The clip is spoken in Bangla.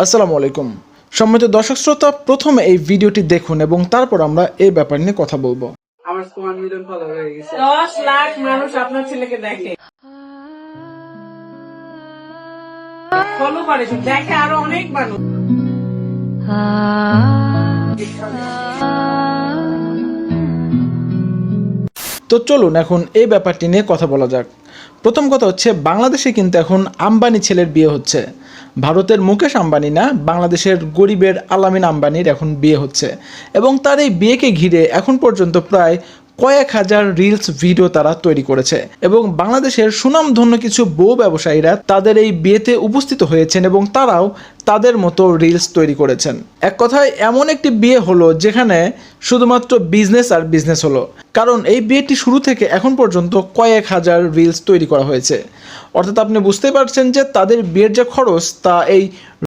আসসালামু আলাইকুম সম্মানিত দর্শক শ্রোতা, প্রথমে এই ভিডিওটি দেখুন এবং তারপর আমরা এই ব্যাপার নিয়ে কথা বলবো। আমার 1 মিলিয়ন ফলোয়ার হয়ে গেছে। 10 লাখ মানুষ আপনার ছেলেকে দেখে, ফলো করে, দেখে আরো অনেক মানুষ। তো চলুন এখন এই ব্যাপারটি নিয়ে কথা বলা যাক। প্রথম কথা হচ্ছে, বাংলাদেশে কিন্তু এখন আম্বানি ছেলের বিয়ে হচ্ছে। ভারতের মুকেশ আম্বানি না, বাংলাদেশের গরিবের আলামিন আম্বানির এখন বিয়ে হচ্ছে এবং তার এই বিয়েকে ঘিরে এখন পর্যন্ত প্রায় কয়েক হাজার রিলস ভিডিও তারা তৈরি করেছে এবং বাংলাদেশের সুনামধন্য কিছু বউ ব্যবসায়ীরা তাদের এই বিয়েতে উপস্থিত হয়েছেন এবং তারাও তাদের মতো রিলস তৈরি করেছেন। এক কথায় এমন একটি বিয়ে হলো যেখানে শুধুমাত্র বিজনেস আর বিজনেস হলো, কারণ এই বিয়েটি শুরু থেকে এখন পর্যন্ত কয়েক হাজার রিলস তৈরি করা হয়েছে। অর্থাৎ আপনি বুঝতেই পারছেন যে তাদের বিয়ের যে খরচ তা এই